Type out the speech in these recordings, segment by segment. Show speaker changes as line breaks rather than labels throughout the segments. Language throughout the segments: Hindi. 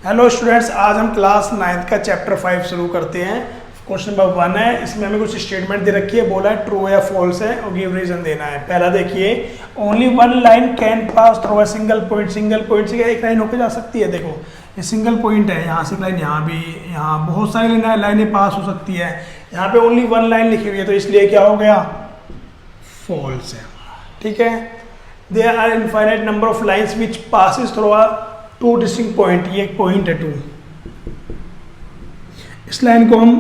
हेलो स्टूडेंट्स, आज हम क्लास 9th का चैप्टर 5 शुरू करते हैं। क्वेश्चन नंबर 1 है, इसमें हमें कुछ स्टेटमेंट दे रखी है, बोला है ट्रू या फॉल्स है और गिव रीजन देना है। पहला देखिए, only one line can pass through a single point. Single point से एक लाइन होकर जा सकती है। देखो ये सिंगल पॉइंट है, यहाँ से एक लाइन, यहाँ भी, यहाँ बहुत सारी लाइनें पास हो सकती है। यहाँ पे ओनली वन लाइन लिखी हुई है तो इसलिए क्या हो गया, फॉल्स है। ठीक है, there are infinite number of lines which passes through a two distinct point. ये एक पॉइंट है 2। इस लाइन को हम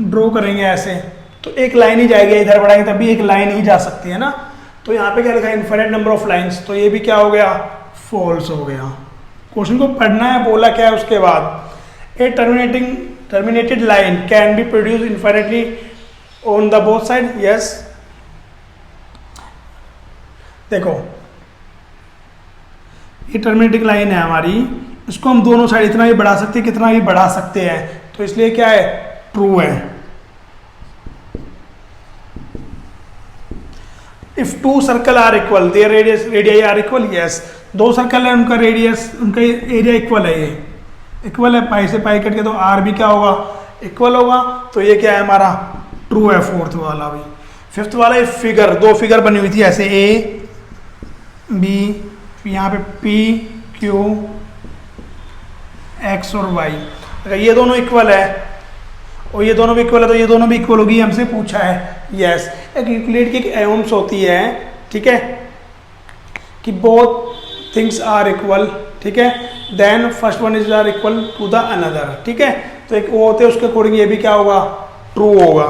ड्रॉ करेंगे ऐसे, तो एक लाइन ही जाएगी, इधर बढ़ाएंगे तब भी एक लाइन ही जा सकती है ना। तो यहाँ पे क्या लिखा है, इनफाइनाइट नंबर ऑफ लाइन्स, तो ये भी क्या हो गया, फॉल्स हो गया। क्वेश्चन को पढ़ना है, बोला क्या है उसके बाद, a terminated line can be produce infinitely on the both side. Yes, देखो ये टर्मिनेटिंग लाइन है हमारी, इसको हम दोनों साइड इतना भी बढ़ा सकते हैं, कितना भी बढ़ा सकते हैं, तो इसलिए क्या है, ट्रू है। If two circle are equal, their radius are equal. Yes, दो सर्कल है, उनका रेडियस, उनका एरिया इक्वल है। ये इक्वल है, पाई से पाई कट के, तो आर भी क्या होगा, इक्वल होगा। तो ये क्या है हमारा, ट्रू है। फोर्थ वाला भी। फिफ्थ वाला फिगर, दो फिगर बनी हुई थी ऐसे, ए बी, यहाँ पे पी क्यू एक्स और वाई। अगर ये दोनों इक्वल है और ये दोनों भी इक्वल है तो ये दोनों भी इक्वल होगी, हमसे पूछा है। यस, एक यूक्लिड की एक एओम्स होती है, ठीक है, कि बोथ थिंग्स आर इक्वल। ठीक है, then first one is are equal to the another. ठीक है, तो एक वो होते हैं, उसके अकॉर्डिंग ये भी क्या होगा, ट्रू होगा,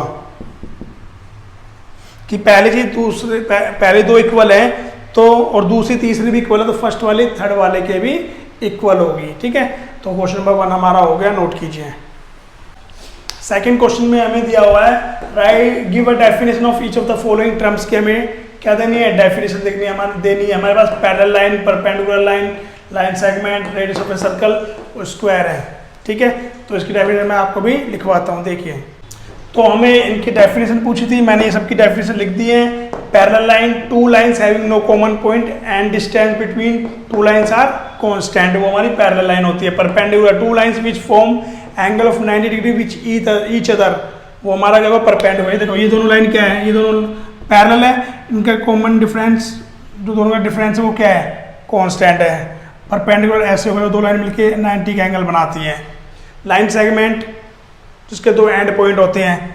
कि पहले चीज दूसरे पहले दो इक्वल है तो, और दूसरी तीसरी भी इक्वल है तो फर्स्ट वाले थर्ड वाले के भी इक्वल होगी। ठीक है, तो क्वेश्चन नंबर 1 हमारा हो गया, नोट कीजिए। सेकंड क्वेश्चन में हमें दिया हुआ है, right give a definition of each of the following terms की हमें क्या देनी है, डेफिनेशन देखनी है, देनी है। हमारे पास parallel line, perpendicular line, line segment, radius of a circle और स्क्वायर है। ठीक है, तो इसकी डेफिनेशन मैं आपको भी लिखवाता हूँ। देखिए, तो हमें इनकी डेफिनेशन पूछी थी, मैंने ये सबकी डेफिनेशन लिख दी है। Parallel line, two lines having no common point and distance between two lines are constant, वो हमारी पैरेलल लाइन होती है। Perpendicular, two lines which form angle of 90 degree which each other, वो हमारा क्या होगा, परपेंडिकुलर। देखो ये दोनों लाइन क्या है, ये दोनों पैरेलल है, इनका कॉमन डिफरेंस, जो दोनों का डिफरेंस है वो क्या है, कांस्टेंट है। परपेंडिकुलर ऐसे हो गए, दो लाइन मिलके 90 का एंगल बनाती है। लाइन सेगमेंट, जिसके दो एंड पॉइंट होते हैं,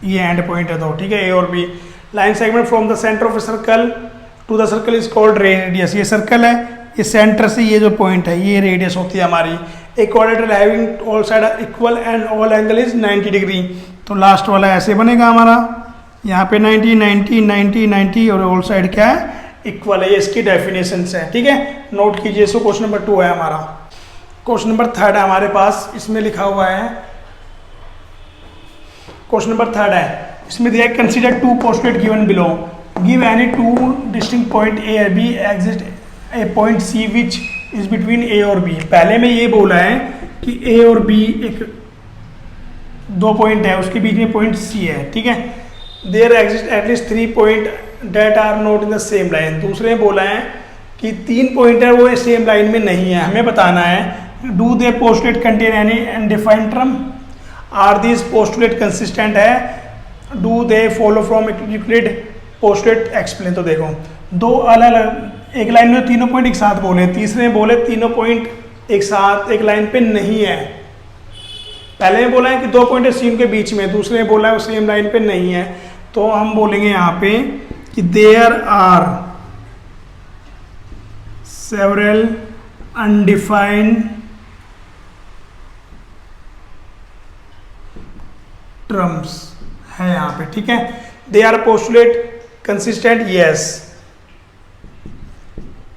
ये एंड पॉइंट है दो, ठीक है, ए और B. Line segment from the centre of a circle to the circle is called radius. ये सर्कल है, ये सेंटर से ये जो पॉइंट है ये रेडियस होती है हमारी। A quadrilateral having all side equal and all angle is 90 degree, तो लास्ट वाला ऐसे बनेगा हमारा, यहाँ पे 90 90 90 90 और ऑल साइड क्या है, इक्वल है। ये इसकी डेफिनेशन है। ठीक है, नोट कीजिए। सो क्वेश्चन नंबर 2 है हमारा। क्वेश्चन नंबर 3 है हमारे पास, इसमें लिखा हुआ है, क्वेश्चन नंबर 3 है, इसमें दिया है, consider two postulate given below, give any two distinct point A और B, exist a point C which is between A और बी। पहले में ये बोला है कि ए और बी एक दो पॉइंट है, उसके बीच में पॉइंट सी है। ठीक है, there exist at least 3 point that are not in the same line. दूसरे में बोला है कि 3 पॉइंट है वो सेम लाइन में नहीं है। हमें बताना है, do they postulate contain any undefined term, are this postulate consistent है, do they follow from Euclid postulate explain. तो देखो, दो अलग अलग, एक लाइन में तीनों पॉइंट एक साथ बोले, तीसरे में बोले तीनों पॉइंट एक साथ एक लाइन पे नहीं है। पहले में बोला है कि 2 पॉइंट है सी के बीच में, दूसरे में बोला है वो सेम लाइन पे नहीं है। तो हम बोलेंगे यहाँ पे कि there are several undefined terms है यहाँ पे। ठीक है, they are postulate consistent. Yes,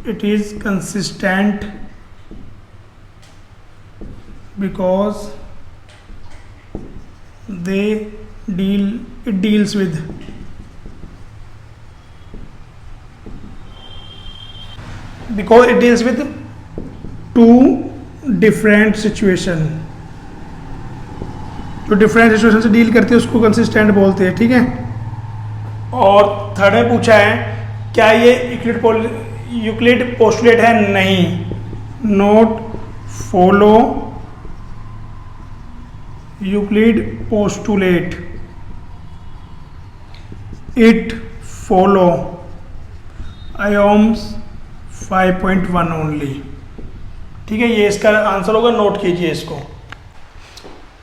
it is consistent because it deals with two different situation, जो डिफरेंट सिचुएशन से डील करते हैं उसको कंसिस्टेंट बोलते हैं। ठीक है, और थर्ड में पूछा है, क्या ये यूक्लिड पोस्टुलेट है, नहीं, not follow Euclid postulate, it follow axioms 5.1 only. ठीक है, ये इसका आंसर होगा, नोट कीजिए इसको।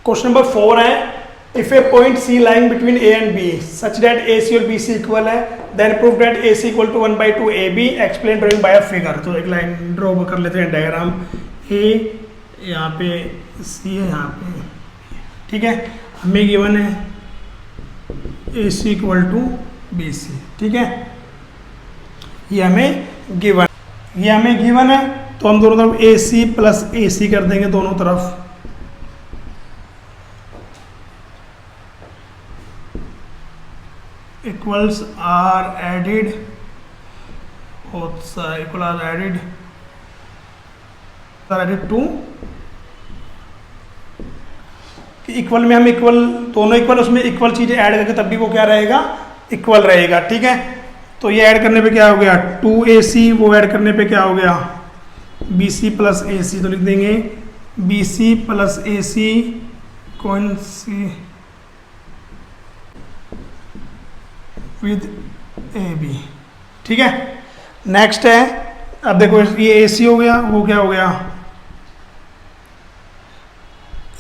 क्वेश्चन नंबर 4 है, if a point C lying between A and B such that A C और बी सी इक्वल है, then prove that A C equal to 1/2 A B, explain drawing by a figure. तो एक लाइन ड्रॉ कर लेते हैं, डायग्राम। ए यहाँ पे, सी है यहाँ पे, ठीक है। हमें गिवन है A C equal to B C, ठीक है, ये हमें गिवन है। तो हम दोनों तरफ ए सी प्लस ए सी कर देंगे, दोनों तरफ। Equals are added, equal are added to, equal में हम इक्वल, दोनों इक्वल, उसमें इक्वल चीजें ऐड करके तब भी वो क्या रहेगा, इक्वल रहेगा। ठीक है, तो ये ऐड करने पे क्या हो गया 2AC, वो ऐड करने पे क्या हो गया BC प्लस AC। तो लिख देंगे BC प्लस AC कौन सी विद AB। ठीक है, नेक्स्ट है, अब देखो ये AC हो गया, वो क्या हो गया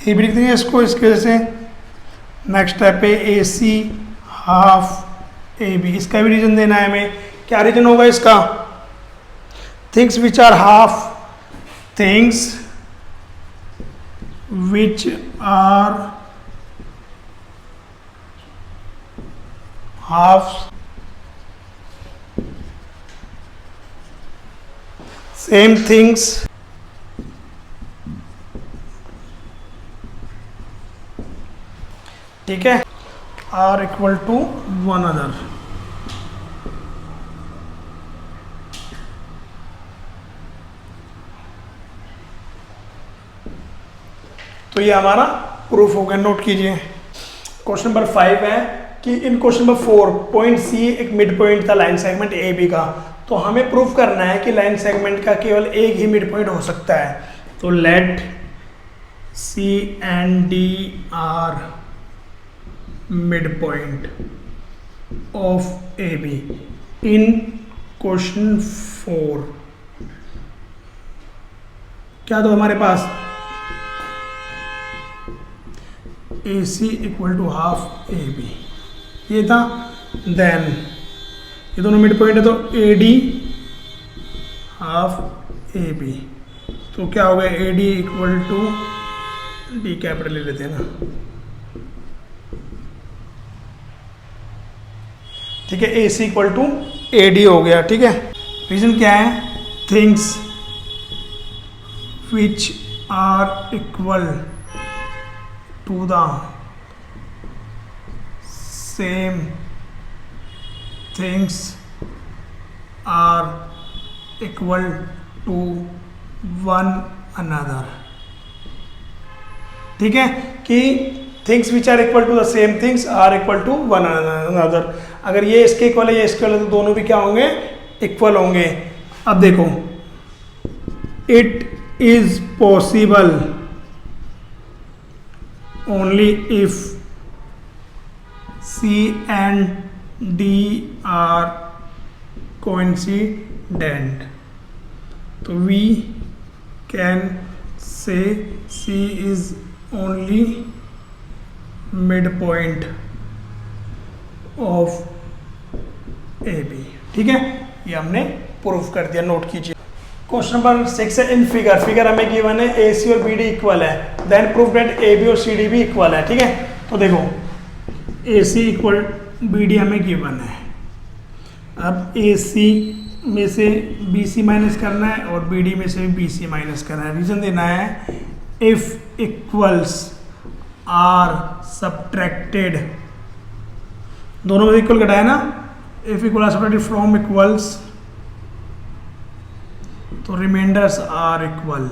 AB लिख देंगे इसको इसके वजह से। नेक्स्ट स्टेप पे AC हाफ AB, इसका भी रीजन देना है हमें। क्या रीजन होगा इसका, things which are half, things which are half same things ठीक है, are equal to one other. तो ये हमारा प्रूफ हो गया, नोट कीजिए। क्वेश्चन नंबर 5 है कि इन क्वेश्चन नंबर 4 पॉइंट सी एक मिड पॉइंट था लाइन सेगमेंट ए बी का, तो हमें प्रूफ करना है कि लाइन सेगमेंट का केवल एक ही मिड पॉइंट हो सकता है। तो let C and D are mid point of A B in question 4। क्या तो हमारे पास A C equal to half A B ये था। देन ये दोनों मिड पॉइंट है, तो A D half A B, तो क्या हो गया A D equal to D capital ले लेते हैं ना, ठीक है। A C equal to A D हो गया, ठीक है। रीजन क्या है, things which are equal to the same things are equal to one another. ठीक है, कि things which are equal to the same things are equal to one another. अगर ये इसके इक्वल है, ये इसके इक्वल है, तो दोनों भी क्या होंगे, इक्वल होंगे। अब देखो, it is possible only if C and D are coincident, तो we can say C is only midpoint of AB। ठीक है, ये हमने प्रूफ कर दिया, नोट कीजिए। क्वेश्चन नंबर 6 है, इन फिगर हमें गिवन है AC और BD इक्वल है, देन प्रूफ दैट AB और CD भी इक्वल है। ठीक है, तो देखो AC इक्वल BD हमें गिवन है। अब AC में से BC माइनस करना है और BD में से भी BC माइनस करना है। रीजन देना है, इफ इक्वल्स आर सब्ट्रैक्टेड, दोनों में इक्वल घटाया ना, if equal are subtracted from equals, तो रिमाइंडर्स आर इक्वल।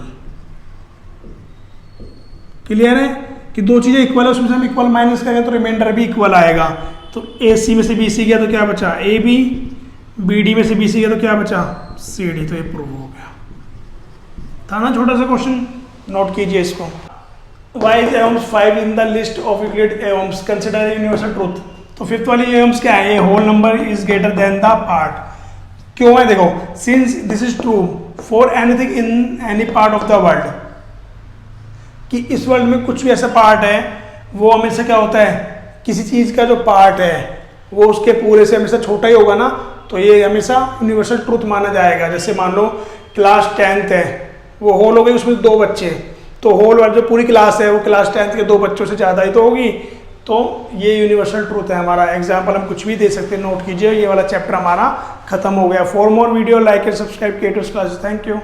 क्लियर है कि दो चीजें इक्वल है, उसमें से हम इक्वल माइनस करेंगे तो रिमाइंडर भी इक्वल आएगा। तो AC में से BC गया तो क्या बचा AB, BD में से BC गया तो क्या बचा CD। तो ये प्रूव हो गया, था ना छोटा सा क्वेश्चन। नोट कीजिए इसको। Why is axioms 5 in the list of Euclid axioms consider universal truth. तो फिफ्थ वाली एओम्स क्या है, whole number is greater than the part. क्यों है, देखो, since this is true for anything in any part of the world, कि इस वर्ल्ड में कुछ भी ऐसा पार्ट है वो हमेशा क्या होता है, किसी चीज़ का जो पार्ट है वो उसके पूरे से हमेशा छोटा ही होगा ना, तो ये हमेशा यूनिवर्सल ट्रूथ माना जाएगा। जैसे मान लो क्लास 10th है, वो होल हो गई, उसमें 2 बच्चे, तो होल वाली जो पूरी क्लास है वो क्लास 10th के 2 बच्चों से ज़्यादा ही तो होगी, तो ये यूनिवर्सल ट्रूथ है हमारा। एग्जाम्पल हम कुछ भी दे सकते हैं, नोट कीजिए। ये वाला चैप्टर हमारा खत्म हो गया। For more video like and subscribe creators classes. Thank you.